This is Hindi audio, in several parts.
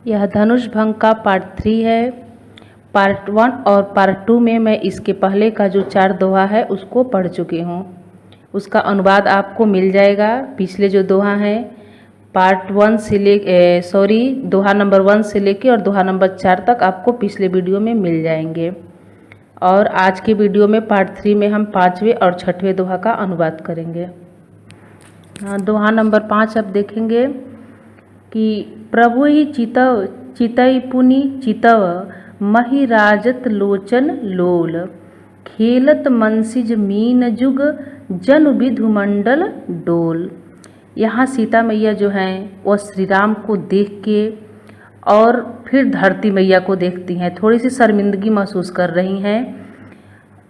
यह धनुष भंग का पार्ट 3 है। पार्ट 1 और पार्ट 2 में मैं इसके पहले का जो 4 दोहा है उसको पढ़ चुकी हूँ। उसका अनुवाद आपको मिल जाएगा। पिछले जो दोहा हैं पार्ट 1 से दोहा नंबर 1 से लेके और दोहा नंबर 4 तक आपको पिछले वीडियो में मिल जाएंगे। और आज के वीडियो में पार्ट 3 में हम 5वें और 6वें दोहा का अनुवाद करेंगे। दोहा नंबर 5 अब देखेंगे कि प्रभु ही चितई पुनि चितव मही राजत लोचन लोल खेलत मनसिज मीन जुग जन विधुमंडल डोल। यहाँ सीता मैया जो हैं वह श्री राम को देख के और फिर धरती मैया को देखती हैं, थोड़ी सी शर्मिंदगी महसूस कर रही हैं।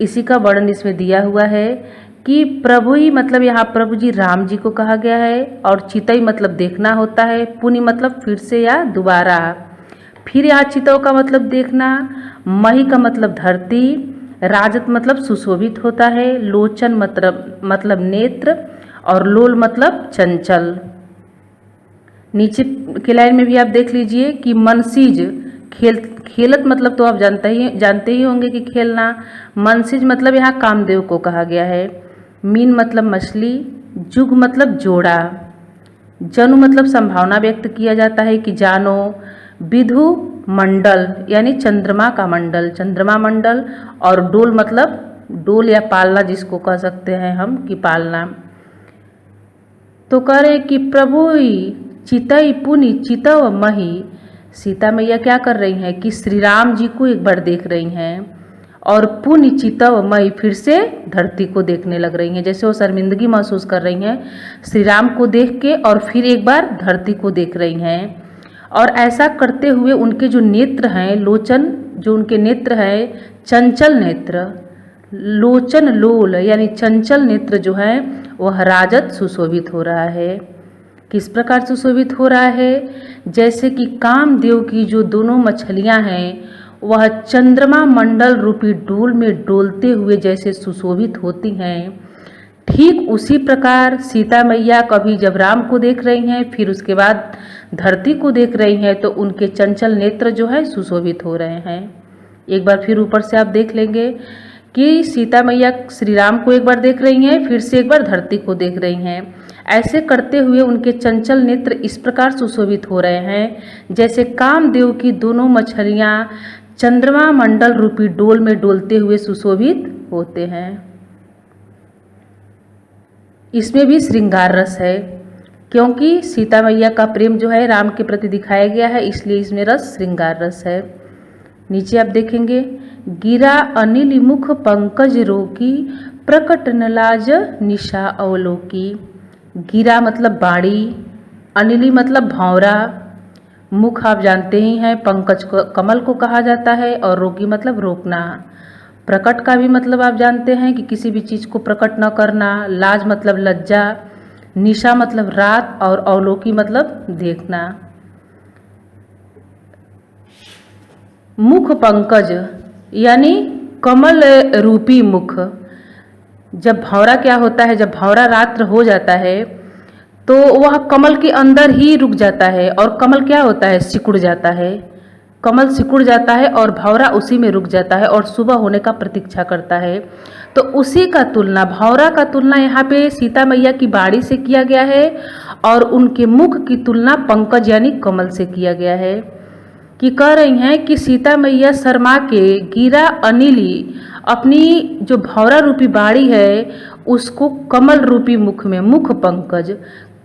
इसी का वर्णन इसमें दिया हुआ है कि प्रभु ही मतलब यहाँ प्रभु जी राम जी को कहा गया है, और चितई मतलब देखना होता है, पुनि मतलब फिर से या दोबारा, फिर यहाँ चितव का मतलब देखना, मही का मतलब धरती, राजत मतलब सुशोभित होता है, लोचन मतलब नेत्र, और लोल मतलब चंचल। नीचे के लाइन में भी आप देख लीजिए कि मनसिज खेलत मतलब तो आप जानते ही होंगे कि खेलना। मनसिज मतलब यहाँ कामदेव को कहा गया है। मीन मतलब मछली, जुग मतलब जोड़ा, जनु मतलब संभावना व्यक्त किया जाता है कि जानो, विधु मंडल यानी चंद्रमा का मंडल, चंद्रमा मंडल, और डोल मतलब डोल या पालना जिसको कह सकते हैं हम कि पालना। तो कह रहे कि प्रभु चितई पुनि चितव मही, सीता मैया क्या कर रही हैं कि श्री राम जी को एक बार देख रही हैं और पुनि चितव मई फिर से धरती को देखने लग रही हैं, जैसे वो शर्मिंदगी महसूस कर रही हैं श्री राम को देख के और फिर एक बार धरती को देख रही हैं। और ऐसा करते हुए उनके जो नेत्र हैं, लोचन जो उनके नेत्र हैं, चंचल नेत्र, लोचन लोल यानी चंचल नेत्र जो है वह राजत सुशोभित हो रहा है। किस प्रकार सुशोभित हो रहा है? जैसे कि कामदेव की जो दोनों मछलियां हैं वह चंद्रमा मंडल रूपी डोल में डोलते हुए जैसे सुशोभित होती हैं, ठीक उसी प्रकार सीता मैया कभी जब राम को देख रही हैं फिर उसके बाद धरती को देख रही हैं तो उनके चंचल नेत्र जो है सुशोभित हो रहे हैं। एक बार फिर ऊपर से आप देख लेंगे कि सीता मैया श्री राम को एक बार देख रही हैं, फिर से एक बार धरती को देख रही हैं। ऐसे करते हुए उनके चंचल नेत्र इस प्रकार सुशोभित हो रहे हैं जैसे कामदेव की दोनों मछलियां चंद्रमा मंडल रूपी डोल में डोलते हुए सुशोभित होते हैं। इसमें भी श्रृंगार रस है, क्योंकि सीता मैया का प्रेम जो है राम के प्रति दिखाया गया है, इसलिए इसमें रस श्रृंगार रस है। नीचे आप देखेंगे, गिरा अनिल मुख पंकज रोकी प्रकट नलाज निशा अवलोकी। गिरा मतलब बाड़ी, अनिली मतलब भौरा, मुख आप जानते ही हैं पंकज को कमल को कहा जाता है, और रोकी मतलब रोकना। प्रकट का भी मतलब आप जानते हैं कि किसी भी चीज़ को प्रकट न करना, लाज मतलब लज्जा, निशा मतलब रात, और अवलोकी मतलब देखना। मुख पंकज यानी कमल रूपी मुख। जब भौरा क्या होता है, जब भौरा रात्र हो जाता है तो वह कमल के अंदर ही रुक जाता है, और कमल क्या होता है, सिकुड़ जाता है। कमल सिकुड़ जाता है और भौरा उसी में रुक जाता है और सुबह होने का प्रतीक्षा करता है। तो उसी का तुलना, भौरा का तुलना यहाँ पे सीता मैया की बाड़ी से किया गया है, और उनके मुख की तुलना पंकज यानी कमल से किया गया है। कि कह रही हैं कि सीता मैया शर्मा के गिरा अनिली अपनी जो भौरा रूपी बाड़ी है उसको कमल रूपी मुख में, मुख पंकज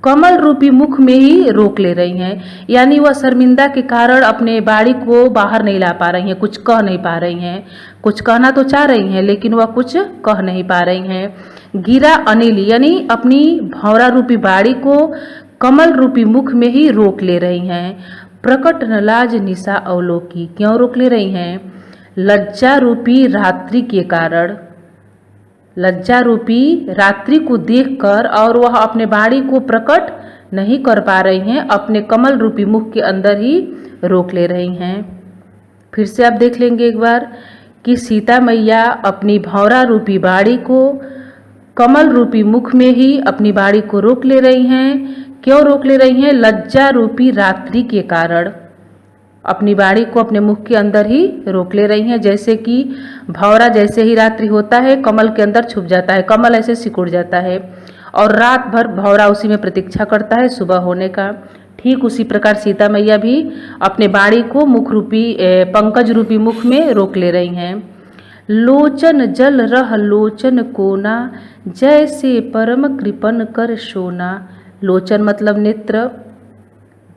कमल रूपी मुख में ही रोक ले रही हैं। यानी वह शर्मिंदा के कारण अपने बाड़ी को बाहर नहीं ला पा रही हैं, कुछ कह नहीं पा रही हैं। कुछ कहना तो चाह रही हैं लेकिन वह कुछ कह नहीं पा रही हैं। गिरा अनिल यानी अपनी भौरा रूपी बाड़ी को कमल रूपी मुख में ही रोक ले रही हैं। प्रकट नलाज निशा अवलोकी, क्यों रोक ले रही हैं? लज्जा रूपी रात्रि के कारण, लज्जा रूपी रात्रि को देखकर, और वह अपने बाड़ी को प्रकट नहीं कर पा रही हैं, अपने कमल रूपी मुख के अंदर ही रोक ले रही हैं। फिर से आप देख लेंगे एक बार कि सीता मैया अपनी भौरा रूपी बाड़ी को कमल रूपी मुख में ही अपनी बाड़ी को रोक ले रही हैं। क्यों रोक ले रही हैं? लज्जा रूपी रात्रि के कारण। अपनी बाड़ी को अपने मुख के अंदर ही रोक ले रही हैं। जैसे कि भंवरा जैसे ही रात्रि होता है कमल के अंदर छुप जाता है, कमल ऐसे सिकुड़ जाता है और रात भर भंवरा उसी में प्रतीक्षा करता है सुबह होने का। ठीक उसी प्रकार सीता मैया भी अपने बाड़ी को मुख रूपी पंकज रूपी मुख में रोक ले रही हैं। लोचन जल रह लोचन कोना, जैसे परम कृपन कर सोना। लोचन मतलब नेत्र,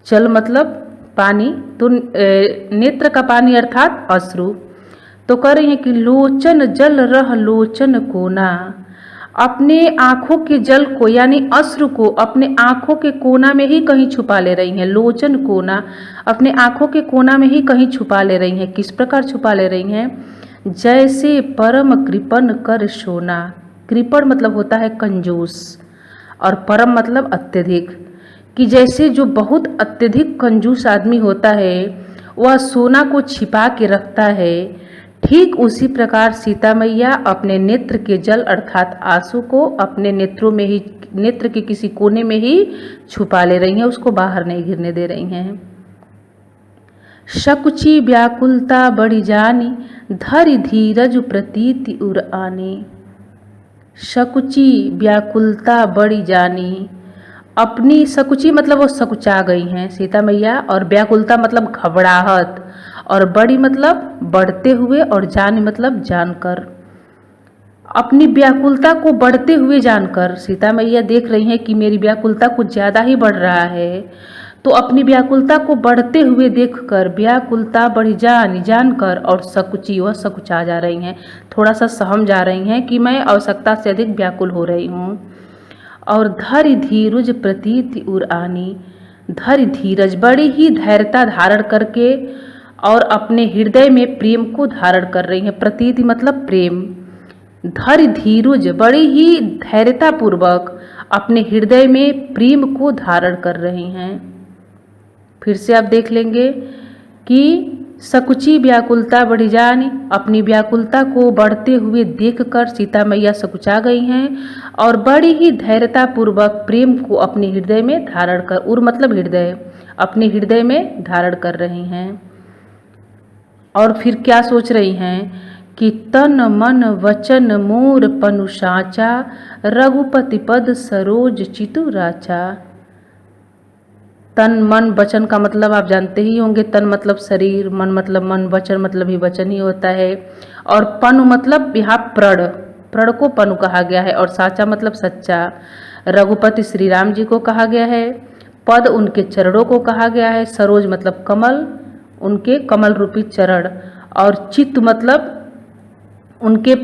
जल मतलब पानी, तो नेत्र का पानी अर्थात अश्रु। तो कह रही हैं कि लोचन जल रह लोचन कोना, अपने आँखों के जल को यानी अश्रु को अपने आँखों के कोना में ही कहीं छुपा ले रही हैं। लोचन कोना, अपने आँखों के कोना में ही कहीं छुपा ले रही हैं। किस प्रकार छुपा ले रही हैं? जैसे परम कृपन कर सोना। कृपण मतलब होता है कंजूस और परम मतलब अत्यधिक, कि जैसे जो बहुत अत्यधिक कंजूस आदमी होता है वह सोना को छिपा के रखता है, ठीक उसी प्रकार सीता मैया अपने नेत्र के जल अर्थात आंसू को अपने नेत्रों में ही, नेत्र के किसी कोने में ही छुपा ले रही हैं, उसको बाहर नहीं गिरने दे रही हैं। शकुची व्याकुलता बढ़ी जानी, धरि धीरज प्रतीति उर आनी। शकुची व्याकुलता बढ़ी जानी, अपनी सकुची मतलब वो सकुचा गई हैं सीता मैया, और व्याकुलता मतलब घबराहट, और बड़ी मतलब बढ़ते हुए, और जान मतलब जानकर। अपनी व्याकुलता को बढ़ते हुए जानकर सीता मैया देख रही हैं कि मेरी व्याकुलता कुछ ज़्यादा ही बढ़ रहा है, तो अपनी व्याकुलता को बढ़ते हुए देखकर व्याकुलता बढ़ी जानकर और सकुची वह सकुचा जा रही हैं, थोड़ा सा सहम जा रही हैं कि मैं आवश्यकता से अधिक व्याकुल हो रही हूँ। और धरि धीरज प्रतीति उर आनी, धरि धीरज बड़ी ही धैर्यता धारण करके और अपने हृदय में प्रेम को धारण कर रही हैं। प्रतीति मतलब प्रेम। धरि धीरज बड़ी ही धैर्यता पूर्वक अपने हृदय में प्रेम को धारण कर रही हैं। फिर से आप देख लेंगे कि सकुची व्याकुलता बढ़ी जानी, अपनी व्याकुलता को बढ़ते हुए देखकर सीता मैया सकुचा गई हैं और बड़ी ही धैर्यता पूर्वक प्रेम को अपने हृदय में धारण कर, उर मतलब हृदय, अपने हृदय में धारण कर रही हैं। और फिर क्या सोच रही हैं कि तन मन वचन मोर पनु साचा, रघुपति पद सरोज चितु राचा। तन मन वचन का मतलब आप जानते ही होंगे, तन मतलब शरीर, मन मतलब मन, वचन मतलब ही वचन ही होता है, और पनु मतलब यहाँ प्रण को पनु कहा गया है, और साचा मतलब सच्चा। रघुपति श्री राम जी को कहा गया है, पद उनके चरणों को कहा गया है, सरोज मतलब कमल, उनके कमल रूपी चरण, और चित्त मतलब उनके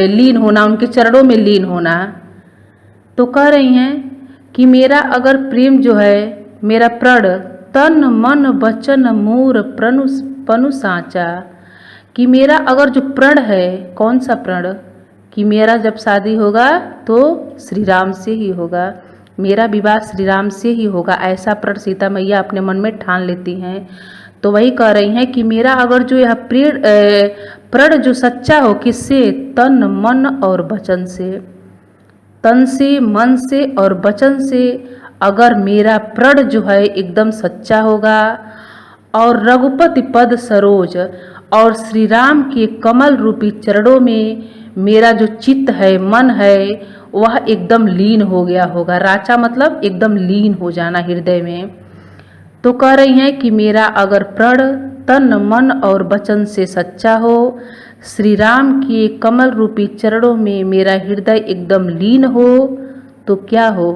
लीन होना, उनके चरणों में लीन होना। तो कह रही हैं कि मेरा अगर प्रेम जो है, मेरा प्रण तन मन वचन मोर पनु साचा, कि मेरा अगर जो प्रण है, कौन सा प्रण, कि मेरा जब शादी होगा तो श्री राम से ही होगा, मेरा विवाह श्री राम से ही होगा, ऐसा प्रण सीता मैया अपने मन में ठान लेती हैं। तो वही कह रही हैं कि मेरा अगर जो यह प्रण जो सच्चा हो, किससे, तन मन और वचन से, तन से, मन से और वचन से अगर मेरा प्रण जो है एकदम सच्चा होगा, और रघुपति पद सरोज और श्री राम के कमल रूपी चरणों में मेरा जो चित्त है, मन है, वह एकदम लीन हो गया होगा। राचा मतलब एकदम लीन हो जाना हृदय में। तो कह रही हैं कि मेरा अगर प्रण तन मन और वचन से सच्चा हो, श्री राम के कमल रूपी चरणों में मेरा हृदय एकदम लीन हो, तो क्या हो,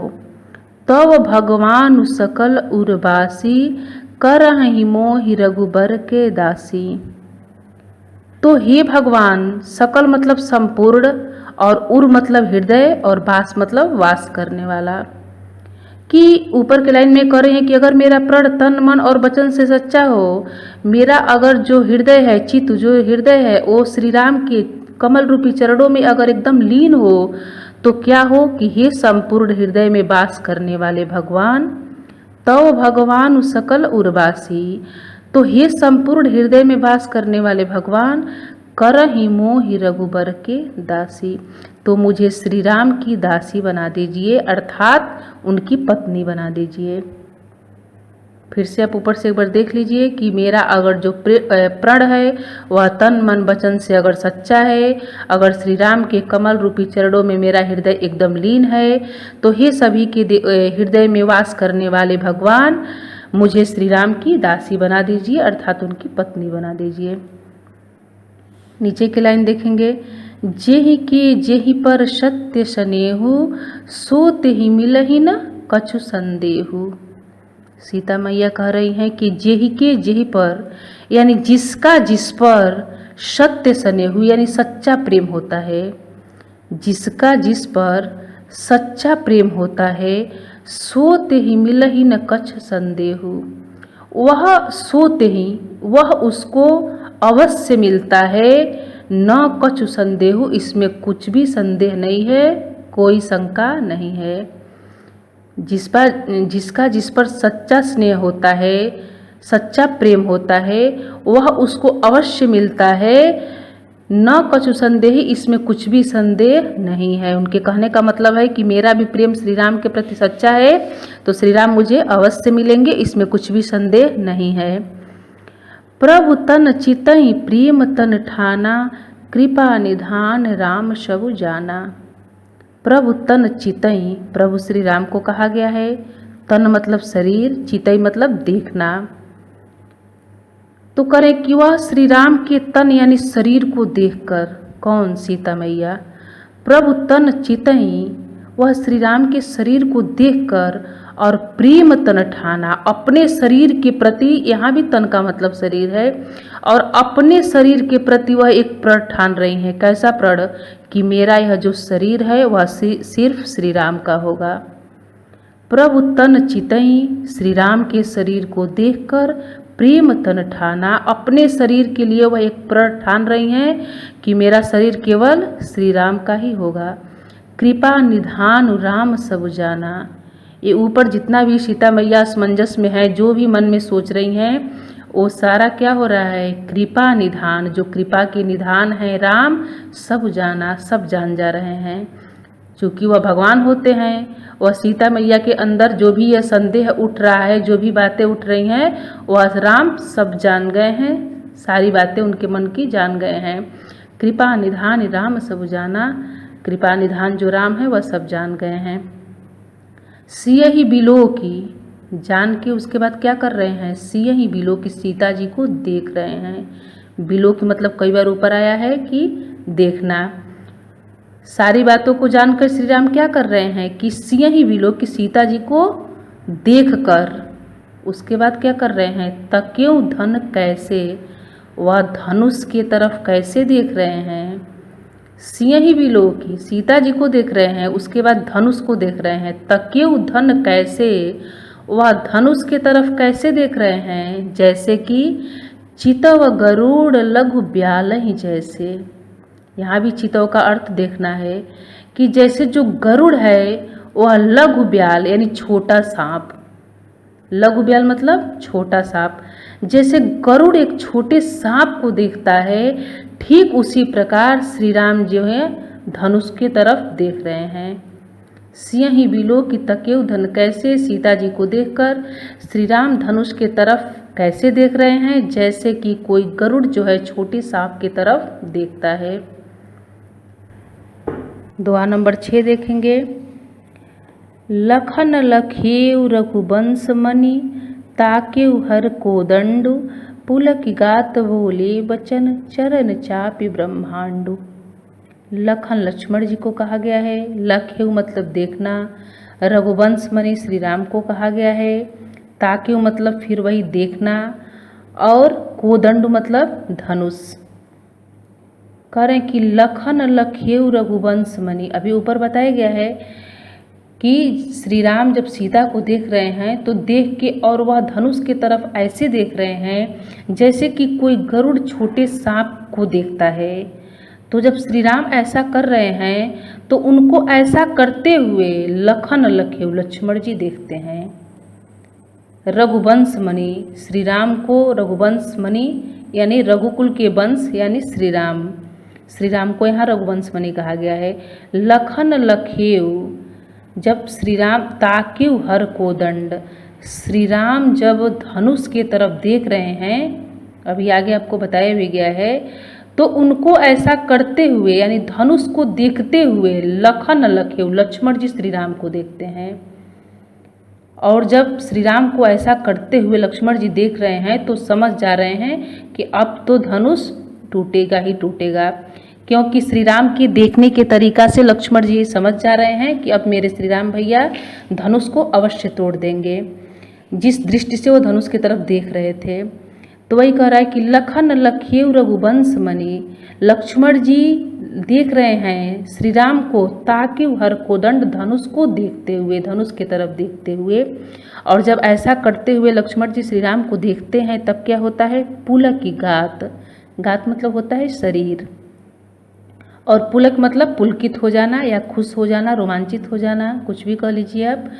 तव भगवान सकल उर्वासी, करहि मोहि रघुबर के दासी। तो हे भगवान, सकल मतलब संपूर्ण, और उर मतलब हृदय, और वास मतलब वास करने वाला, कि ऊपर के लाइन में कह रहे हैं कि अगर मेरा प्रण तन मन और वचन से सच्चा हो, मेरा अगर जो हृदय है, चित्त जो हृदय है, वो श्री राम के कमल रूपी चरणों में अगर एकदम लीन हो, तो क्या हो कि हे संपूर्ण हृदय में वास करने वाले भगवान, तव भगवान सकल उर्वासी, तो हे संपूर्ण हृदय में वास करने वाले भगवान, करहि मोहि रघुबर के दासी, तो मुझे श्री राम की दासी बना दीजिए, अर्थात उनकी पत्नी बना दीजिए। फिर से आप ऊपर से एक बार देख लीजिए कि मेरा अगर जो प्रण है वह तन मन वचन से अगर सच्चा है, अगर श्री राम के कमल रूपी चरणों में मेरा हृदय एकदम लीन है, तो हे सभी के हृदय में वास करने वाले भगवान, मुझे श्री राम की दासी बना दीजिए, अर्थात उनकी पत्नी बना दीजिए। नीचे की लाइन देखेंगे, जेहि के जेहि पर सत्य स्नेहु, सो तेहि मिलहि न कछु संदेहु। सीता मैया कह रही हैं कि जेहि के जेहि पर, यानी जिसका जिस पर सत्य स्नेहु यानी सच्चा प्रेम होता है, जिसका जिस पर सच्चा प्रेम होता है, सो तेहि मिलहि न कछु संदेहु, वह सोते ही वह उसको अवश्य मिलता है, न कछु संदेह, इसमें कुछ भी संदेह नहीं है, कोई शंका नहीं है। जिसका जिस पर सच्चा स्नेह होता है, सच्चा प्रेम होता है, वह उसको अवश्य मिलता है, न कछु संदेह, इसमें कुछ भी संदेह नहीं है। उनके कहने का मतलब है कि मेरा भी प्रेम श्री राम के प्रति सच्चा है, तो श्री राम मुझे अवश्य मिलेंगे, इसमें कुछ भी संदेह नहीं है। प्रभु तन चितई प्रेम तन ठाना, कृपा निधान राम सबु जाना। प्रभु तन चितई, प्रभु श्री राम को कहा गया है। तन मतलब शरीर, चितई मतलब देखना। तो करें कि वह श्री राम के तन यानी शरीर को देखकर, कौन? सीता मैया। प्रभु तन चितई, वह श्री राम के शरीर को देखकर और प्रेम तन ठाना, अपने शरीर के प्रति, यहाँ भी तन का मतलब शरीर है, और अपने शरीर के प्रति वह एक प्रण ठान रही हैं। कैसा प्रण? कि मेरा यह जो शरीर है वह सिर्फ श्री राम का होगा। प्रभु तन चितई, श्री राम के शरीर को देखकर प्रेम तन ठाना, अपने शरीर के लिए वह एक प्रण ठान रही हैं कि मेरा शरीर केवल श्री राम का ही होगा। कृपा निधान राम सब जाना, ये ऊपर जितना भी सीता मैया असमंजस में है, जो भी मन में सोच रही हैं, वो सारा क्या हो रहा है? कृपा निधान, जो कृपा के निधान है राम, सब जाना, सब जान जा रहे हैं। चूँकि वह भगवान होते हैं, वह सीता मैया के अंदर जो भी यह संदेह उठ रहा है, जो भी बातें उठ रही हैं, वह राम सब जान गए हैं, सारी बातें उनके मन की जान गए हैं। कृपा निधान राम सब जाना, कृपा निधान जो राम है वह सब जान गए हैं। सियहि बिलो की, जान के उसके बाद क्या कर रहे हैं? सियहि बिलो की, सीता जी को देख रहे हैं। बिलो की मतलब कई बार ऊपर आया है कि देखना। सारी बातों को जानकर श्री राम क्या कर रहे हैं? कि सियहि बिलो की, सीता जी को देख कर उसके बाद क्या कर रहे हैं? तक्यों धन कैसे, वह धनुष के तरफ कैसे देख रहे हैं? सियहि बिलो की, सीता जी को देख रहे हैं, उसके बाद धनुष को देख रहे हैं। तक्यों धन कैसे, वह धनुष के तरफ कैसे देख रहे हैं? जैसे कि चितव गरुड़ लघु ब्यालहि जैसे। यहाँ भी चितव का अर्थ देखना है कि जैसे जो गरुड़ है वह लघु ब्याल यानी छोटा सांप, लघु ब्याल मतलब छोटा सांप, जैसे गरुड़ एक छोटे सांप को देखता है, ठीक उसी प्रकार श्री राम जो है धनुष की तरफ देख रहे हैं। सियहि बिलो की तक्यों धन कैसे, सीता जी को देखकर श्री राम धनुष के तरफ कैसे देख रहे हैं? जैसे कि कोई गरुड़ जो है छोटे सांप की तरफ देखता है। दुआ नंबर 6 देखेंगे। लखन लखेउ रघुवंश मणि, ताकेउ हर कोदंडु, पुलक गात बोले बचन, चरण चापि ब्रह्मांडु। लखन लक्ष्मण जी को कहा गया है। लखेउ मतलब देखना। रघुवंश मणि श्री राम को कहा गया है। ताकेउ मतलब फिर वही देखना, और कोदंड मतलब धनुष। करें कि लखन लखेउ रघुवंश मणि, अभी ऊपर बताया गया है कि श्री राम जब सीता को देख रहे हैं तो देख के, और वह धनुष की तरफ ऐसे देख रहे हैं जैसे कि कोई गरुड़ छोटे सांप को देखता है। तो जब श्री राम ऐसा कर रहे हैं तो उनको ऐसा करते हुए लखन लखेउ लक्ष्मण जी देखते हैं। रघुवंश मणि, श्री राम को रघुवंश मणि यानी रघुकुल के वंश यानी श्री राम को यहाँ रघुवंश मणि कहा गया है। लखन लखेउ, जब श्री राम ताकेउ हर कोदंड, श्री राम जब धनुष की तरफ देख रहे हैं, अभी आगे आपको बताया भी गया है, तो उनको ऐसा करते हुए यानी धनुष को देखते हुए लखन लखेउ लक्ष्मण जी श्री राम को देखते हैं। और जब श्री राम को ऐसा करते हुए लक्ष्मण जी देख रहे हैं तो समझ जा रहे हैं कि अब तो धनुष टूटेगा ही टूटेगा, क्योंकि श्री राम के देखने के तरीका से लक्ष्मण जी समझ जा रहे हैं कि अब मेरे श्री राम भैया धनुष को अवश्य तोड़ देंगे, जिस दृष्टि से वो धनुष की तरफ देख रहे थे। तो वही कह रहा है कि लखन लखेउ रघुवंश मणि, लक्ष्मण जी देख रहे हैं श्री राम को ताकि हर कोदंड धनुष को देखते हुए, धनुष की तरफ देखते हुए। और जब ऐसा करते हुए लक्ष्मण जी श्री राम को देखते हैं तब क्या होता है, पुलक की गात, गात मतलब होता है शरीर, और पुलक मतलब पुलकित हो जाना या खुश हो जाना, रोमांचित हो जाना, कुछ भी कह लीजिए आप।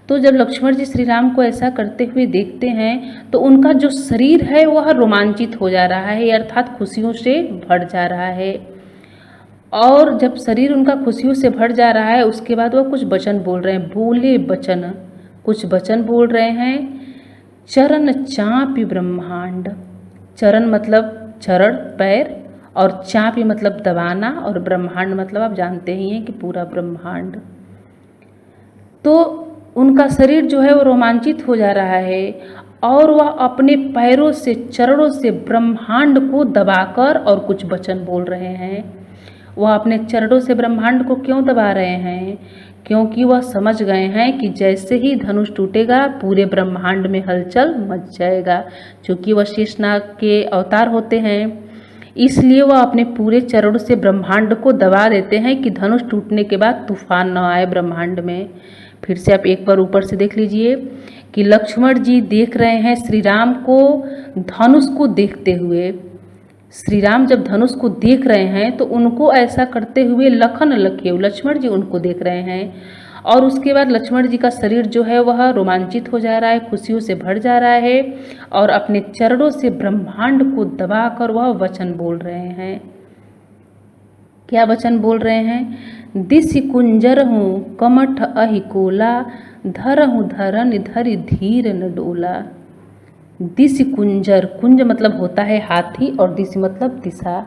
तो जब लक्ष्मण जी श्री राम को ऐसा करते हुए देखते हैं तो उनका जो शरीर है वह रोमांचित हो जा रहा है, अर्थात खुशियों से भर जा रहा है। और जब शरीर उनका खुशियों से भर जा रहा है उसके बाद वह कुछ वचन बोल रहे हैं, बोले वचन, कुछ वचन बोल रहे हैं। चरण चापी ब्रह्मांड, चरण मतलब चरण पैर, और चापी मतलब दबाना, और ब्रह्मांड मतलब आप जानते ही हैं कि पूरा ब्रह्मांड। तो उनका शरीर जो है वो रोमांचित हो जा रहा है और वह अपने पैरों से, चरणों से ब्रह्मांड को दबाकर और कुछ वचन बोल रहे हैं। वह अपने चरणों से ब्रह्मांड को क्यों दबा रहे हैं, क्योंकि वह समझ गए हैं कि जैसे ही धनुष टूटेगा पूरे ब्रह्मांड में हलचल मच जाएगा। क्योंकि वह शेषनाग के अवतार होते हैं, इसलिए वह अपने पूरे चरणों से ब्रह्मांड को दबा देते हैं कि धनुष टूटने के बाद तूफान न आए ब्रह्मांड में। फिर से आप एक बार ऊपर से देख लीजिए कि लक्ष्मण जी देख रहे हैं श्री राम को धनुष को देखते हुए। श्री राम जब धनुष को देख रहे हैं तो उनको ऐसा करते हुए लखन लखेउ, लक्ष्मण जी उनको देख रहे हैं। और उसके बाद लक्ष्मण जी का शरीर जो है वह रोमांचित हो जा रहा है, खुशियों से भर जा रहा है, और अपने चरणों से ब्रह्मांड को दबाकर वह वचन बोल रहे हैं। क्या वचन बोल रहे हैं, दिशि कुंजर हूँ कमठ अहि कोला, धरहूँ धरन धरि धीर न डोला। दिशि कुंजर, कुंज मतलब होता है हाथी और दिशि मतलब दिशा।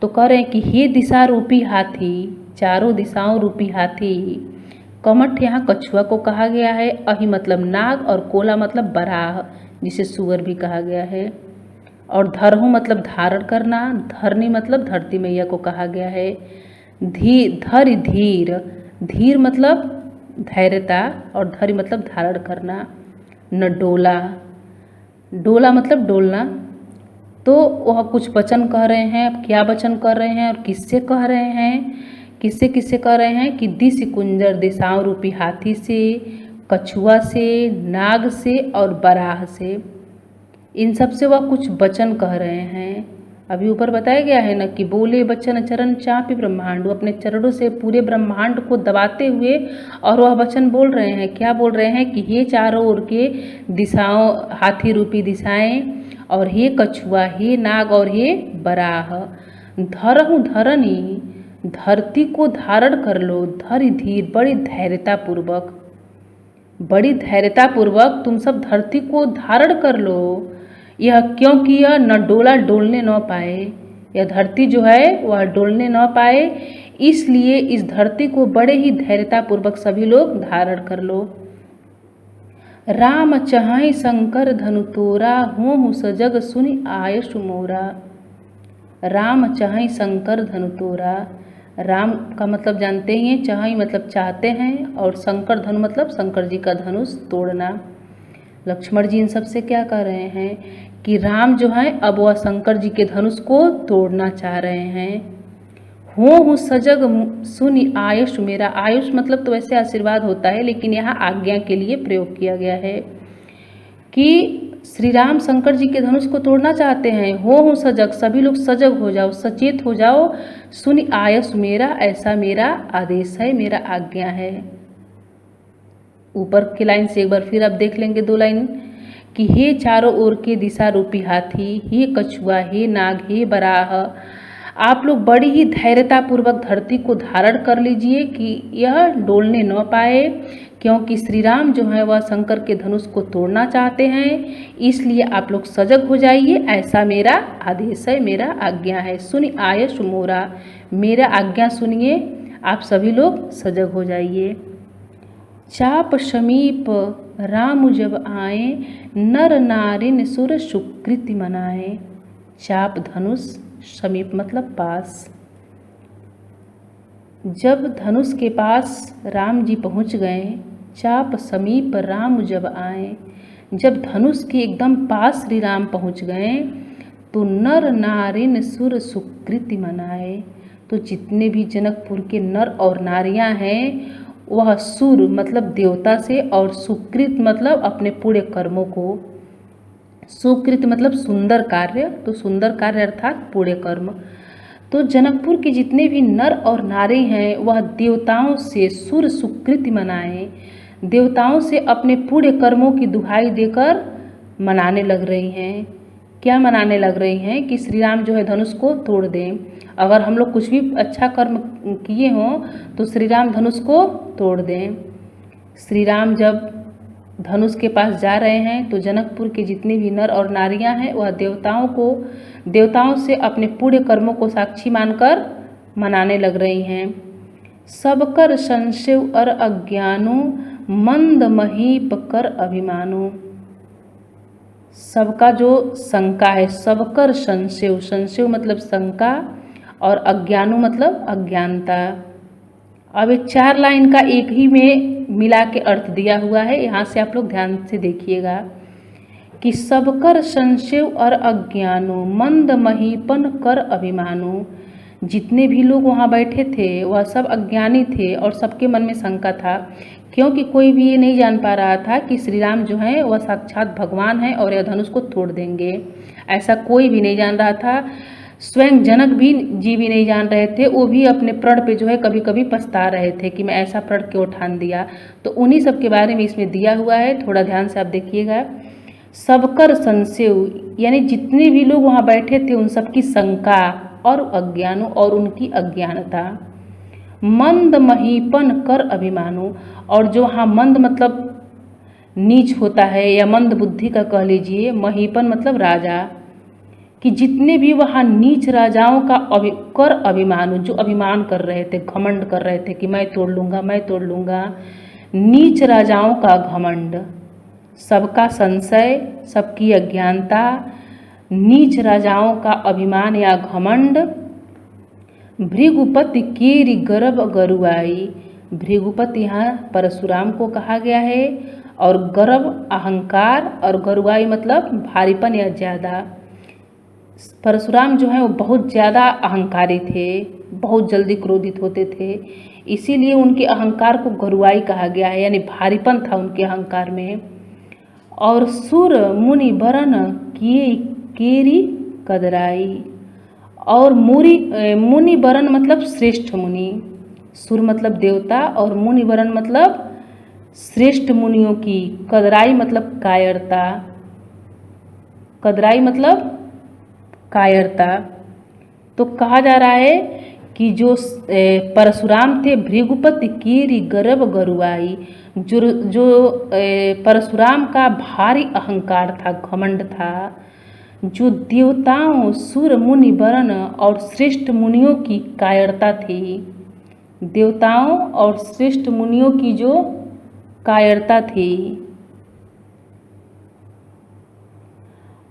तो कह रहे हैं कि हे दिशा रूपी हाथी, चारों दिशाओं रूपी हाथी। कमठ यहाँ कछुआ को कहा गया है, अहि मतलब नाग, और कोला मतलब बराह जिसे सुअर भी कहा गया है, और धरहूँ मतलब धारण करना, धरनी मतलब धरती मैया को कहा गया है। धरि धीर, धीर मतलब धैर्यता, और धरि मतलब धारण करना। न डोला, डोला मतलब डोलना। तो वह कुछ वचन कह रहे हैं, क्या वचन कह रहे हैं और किससे कह रहे हैं, किससे किससे कह रहे हैं कि दिशि कुंजर, दिशाओं रूपी हाथी से, कछुआ से, नाग से और बराह से, इन सब से वह कुछ वचन कह रहे हैं। अभी ऊपर बताया गया है ना कि बोले वचन चरण चापी ब्रह्मांड, वो अपने चरणों से पूरे ब्रह्मांड को दबाते हुए और वह वचन बोल रहे हैं। क्या बोल रहे हैं कि हे चारों ओर के दिशाओं, हाथी रूपी दिशाएं, और हे कछुआ, हे नाग और हे बराह, धरहूँ धरनी, धरती को धारण कर लो, धरि धीर, बड़ी धैर्यतापूर्वक, बड़ी धैर्यतापूर्वक तुम सब धरती को धारण कर लो। यह क्योंकि यह न डोला, डोलने न पाए, यह धरती जो है वह डोलने न पाए, इसलिए इस धरती को बड़े ही धैर्यतापूर्वक सभी लोग धारण कर लो। राम चहाई शंकर धनु तोरा, हों सजग सुनि आयस मोरा। राम चहाई शंकर धनु तोरा, राम का मतलब जानते ही हैं, चहाई मतलब चाहते हैं, और शंकर धनु मतलब शंकर जी का धनुष तोड़ना। लक्ष्मण जी इन सब से क्या कह रहे हैं कि राम जो है अब वह शंकर जी के धनुष को तोड़ना चाह रहे हैं। हो सजग सुनि आयुष मेरा, आयुष मतलब तो वैसे आशीर्वाद होता है, लेकिन यहाँ आज्ञा के लिए प्रयोग किया गया है कि श्री राम शंकर जी के धनुष को तोड़ना चाहते हैं। हो सजग, सभी लोग सजग हो जाओ, सचेत हो जाओ। सुनि आयुष मेरा, ऐसा मेरा आदेश है, मेरा आज्ञा है। ऊपर की लाइन से एक बार फिर आप देख लेंगे दो लाइन कि हे चारों ओर के दिशा रूपी हाथी, हे कछुआ, हे नाग, हे बराह, आप लोग बड़ी ही धैर्यतापूर्वक धरती को धारण कर लीजिए कि यह डोलने न पाए, क्योंकि श्री राम जो है वह शंकर के धनुष को तोड़ना चाहते हैं। इसलिए आप लोग सजग हो जाइए, ऐसा मेरा आदेश है, मेरा आज्ञा है। सुनि आयस मोरा, मेरा आज्ञा सुनिए, आप सभी लोग सजग हो जाइए। चाप समीप राम जब आए, नर नारिन सुर सुकृति मनाए। चाप धनुष, समीप मतलब पास। जब धनुष के पास राम जी पहुँच गए, चाप समीप राम जब आए, जब धनुष के एकदम पास श्री राम पहुँच गए तो नर नारिन सुर सुकृति मनाए। तो जितने भी जनकपुर के नर और नारियां हैं वह सुर मतलब देवता से और सुकृत मतलब अपने पूरे कर्मों को, सुकृत मतलब सुंदर कार्य, तो सुंदर कार्य अर्थात पूरे कर्म। तो जनकपुर के जितने भी नर और नारी हैं वह देवताओं से सुर सुकृति मनाए, देवताओं से अपने पूरे कर्मों की दुहाई देकर मनाने लग रही हैं। क्या मनाने लग रही हैं कि श्री राम जो है धनुष को तोड़ दें। अगर हम लोग कुछ भी अच्छा कर्म किए हों तो श्री राम धनुष को तोड़ दें। श्री राम जब धनुष के पास जा रहे हैं तो जनकपुर के जितने भी नर और नारियां हैं वह देवताओं से अपने पूरे कर्मों को साक्षी मानकर मनाने लग रही हैं। सबकर संशय और अज्ञानो, मंद महीप कर अभिमानो। सबका जो शंका है, सबकर संशय, संशय मतलब शंका और अज्ञानो मतलब अज्ञानता। अब ये 4 लाइन का एक ही में मिला के अर्थ दिया हुआ है, यहाँ से आप लोग ध्यान से देखिएगा कि सबकर संशय और अज्ञानो, मंद महीपन कर अभिमानो। जितने भी लोग वहाँ बैठे थे वह सब अज्ञानी थे और सबके मन में शंका था, क्योंकि कोई भी ये नहीं जान पा रहा था कि श्री राम जो हैं वह साक्षात भगवान हैं और यह धनुष को तोड़ देंगे। ऐसा कोई भी नहीं जान रहा था। स्वयं जनक भी नहीं जान रहे थे। वो भी अपने प्रण पे जो है कभी कभी पछता रहे थे कि मैं ऐसा प्रण क्यों ठान दिया। तो उन्हीं सब के बारे में इसमें दिया हुआ है, थोड़ा ध्यान से आप देखिएगा। सबकर संशय यानी जितने भी लोग वहाँ बैठे थे उन सबकी शंका और अज्ञानो और उनकी अज्ञानता। मंद महीपन कर अभिमानो, और जो हाँ मंद मतलब नीच होता है या मंद बुद्धि का कह लीजिए, महीपन मतलब राजा, कि जितने भी वहाँ नीच राजाओं का कर अभिमानो, जो अभिमान कर रहे थे, घमंड कर रहे थे कि मैं तोड़ लूँगा, मैं तोड़ लूँगा। नीच राजाओं का घमंड, सबका संशय, सबकी अज्ञानता, नीच राजाओं का अभिमान या घमंड। भृगुपति केरी गर्भ गरुआई। भृगुपति यहाँ परशुराम को कहा गया है, और गर्भ अहंकार और गरुआई मतलब भारीपन या ज़्यादा। परशुराम जो है वो बहुत ज़्यादा अहंकारी थे, बहुत जल्दी क्रोधित होते थे, इसीलिए उनके अहंकार को गरुआई कहा गया है, यानी भारीपन था उनके अहंकार में। और सुर मुनि बरन किए केरी कदराई। और मुनि वरण मतलब श्रेष्ठ मुनि, सुर मतलब देवता और मुनि वरण मतलब श्रेष्ठ मुनियों की, कदराई मतलब कायरता, कदराई मतलब कायरता। तो कहा जा रहा है कि जो परशुराम थे, भृगुपति कीरी गर्भ गरुआई, जो परशुराम का भारी अहंकार था, घमंड था, जो देवताओं, सुर मुनि वरण और श्रेष्ठ मुनियों की कायरता थी, देवताओं और श्रेष्ठ मुनियों की जो कायरता थी।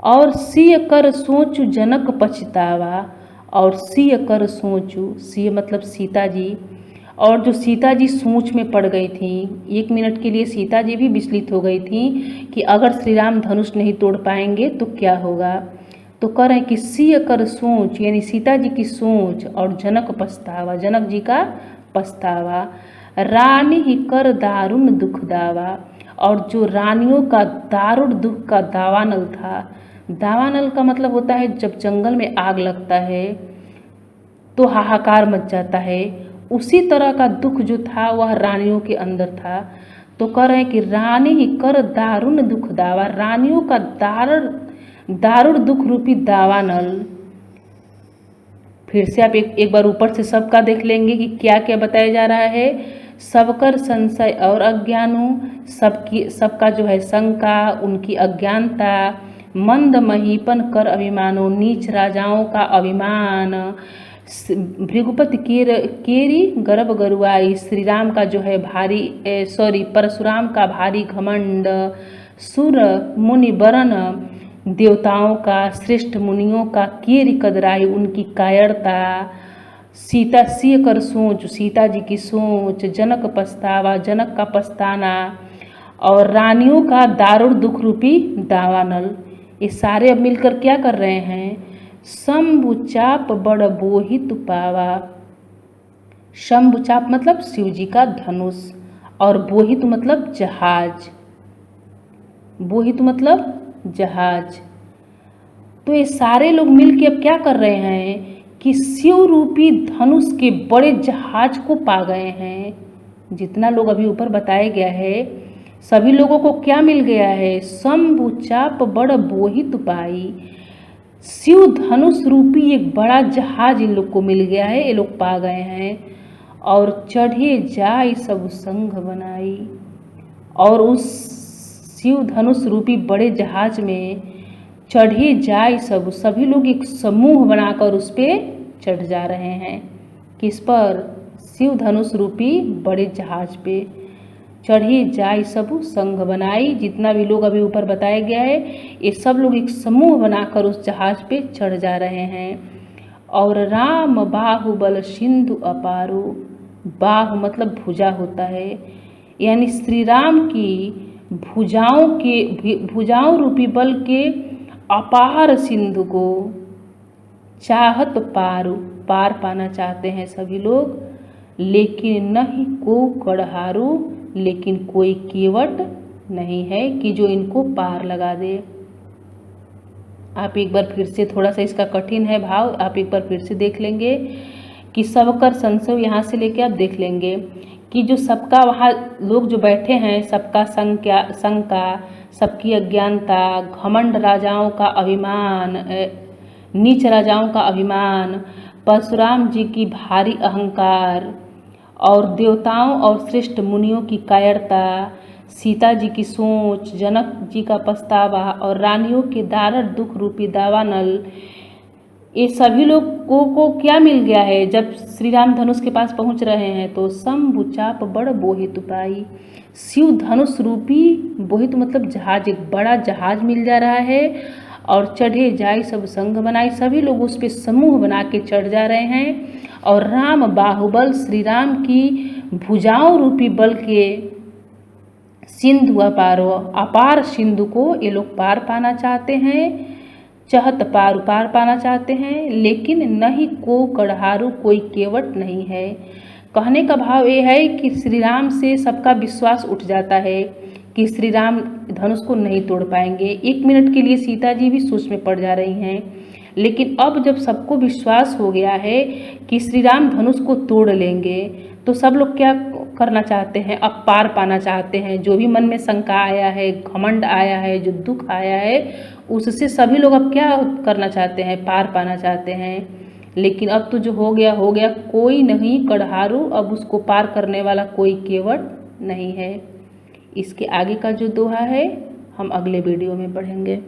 और सिय कर सोचु जनक पछतावा, और सिय कर सोचु, सिय मतलब सीता जी, और जो सीता जी सोच में पड़ गई थी, 1 मिनट के लिए सीता जी भी विचलित हो गई थी कि अगर श्री राम धनुष नहीं तोड़ पाएंगे तो क्या होगा। तो कह रहे हैं कि सिय कर सोच यानी सीता जी की सोच, और जनक पछतावा, जनक जी का पछतावा। रानी ही कर दारुण दुख दावा, और जो रानियों का दारुण दुख का दावानल था। दावानल का मतलब होता है जब जंगल में आग लगता है तो हाहाकार मच जाता है, उसी तरह का दुख जो था वह रानियों के अंदर था। तो कह रहे हैं कि रानी ही कर दारुण दुख दावा, रानियों का दारुण दुख रूपी दावानल। फिर से आप एक बार ऊपर से सबका देख लेंगे कि क्या क्या बताया जा रहा है। सबकर संशय और अज्ञानों, सबका जो है शंका, उनकी अज्ञानता, मंद महीपन कर अभिमानों, नीच राजाओं का अभिमान, भृगुपति केरी गर्भ गरुआई, श्री राम का जो है परशुराम का भारी घमंड, सुर मुनि वरण देवताओं का, श्रेष्ठ मुनियों का केरी कदराई, उनकी कायरता, सीता सिय कर सोच, सीता जी की सोच, जनक पछतावा, जनक का पछताना, और रानियों का दारुण दुख रूपी दावानल। ये सारे अब मिलकर क्या कर रहे हैं? शंभु चाप बड़ बोहित पावा। शंभु चाप मतलब शिव जी का धनुष, और बोहित मतलब जहाज। बोहित मतलब जहाज। तो ये सारे लोग मिलके अब क्या कर रहे हैं कि शिव रूपी धनुष के बड़े जहाज को पा गए हैं। जितना लोग अभी ऊपर बताया गया है, सभी लोगों को क्या मिल गया है? शंभु चाप बड़ बोहित पाई। शिव धनुष रूपी एक बड़ा जहाज इन लोग को मिल गया है, ये लोग पा गए हैं। और चढ़े जाय सब संग बनाई, और उस शिव धनुष रूपी बड़े जहाज में चढ़े जाय सभी लोग एक समूह बनाकर उस पर चढ़ जा रहे हैं। किस पर? शिव धनुष रूपी बड़े जहाज पे। चढ़े जाय सब संग बनाई, जितना भी लोग अभी ऊपर बताया गया है, ये सब लोग एक समूह बनाकर उस जहाज पे चढ़ जा रहे हैं। और राम बाहुबल सिंधु अपारो, बाहु मतलब भुजा होता है, यानी श्री राम की भुजाओं रूपी बल के अपार सिंधु को चाहत पार पाना चाहते हैं सभी लोग, लेकिन नहीं को कड़हारू, लेकिन कोई केवट नहीं है कि जो इनको पार लगा दे। आप एक बार फिर से, थोड़ा सा इसका कठिन है भाव, आप एक बार फिर से देख लेंगे कि सबकर संशय, यहाँ से लेके आप देख लेंगे कि जो सबका वहाँ लोग जो बैठे हैं, सबका शंका, सबकी अज्ञानता, घमंड राजाओं का अभिमान, नीच राजाओं का अभिमान, परशुराम जी की भारी अहंकार, और देवताओं और श्रेष्ठ मुनियों की कायरता, सीता जी की सोच, जनक जी का पछतावा, और रानियों के दारुण दुख रूपी दावानल, ये सभी लोगों को क्या मिल गया है? जब श्री राम धनुष के पास पहुंच रहे हैं तो शंभु चाप बड़ बोहित पाई, शिव धनुष रूपी, बोहित मतलब जहाज, एक बड़ा जहाज मिल जा रहा है। और चढ़े जाय सब संग बनाई, सभी लोग उस पर समूह बना के चढ़ जा रहे हैं। और राम बाहुबल, श्री राम की भुजाओं रूपी बल के सिंधु अपारो, अपार सिंधु को ये लोग पार पाना चाहते हैं, चहत पार पाना चाहते हैं, लेकिन नहीं को कड़हारू, कोई केवट नहीं है। कहने का भाव ये है कि श्री राम से सबका विश्वास उठ जाता है कि श्री राम धनुष को नहीं तोड़ पाएंगे। एक मिनट के लिए सीता जी भी सोच में पड़ जा रही हैं, लेकिन अब जब सबको विश्वास हो गया है कि श्री राम धनुष को तोड़ लेंगे, तो सब लोग क्या करना चाहते हैं? अब पार पाना चाहते हैं। जो भी मन में शंका आया है, घमंड आया है, जो दुख आया है, उससे सभी लोग अब क्या करना चाहते हैं? पार पाना चाहते हैं। लेकिन अब तो जो हो गया, कोई नहीं कड़हारू, अब उसको पार करने वाला कोई केवट नहीं है। इसके आगे का जो दोहा है हम अगले वीडियो में पढ़ेंगे।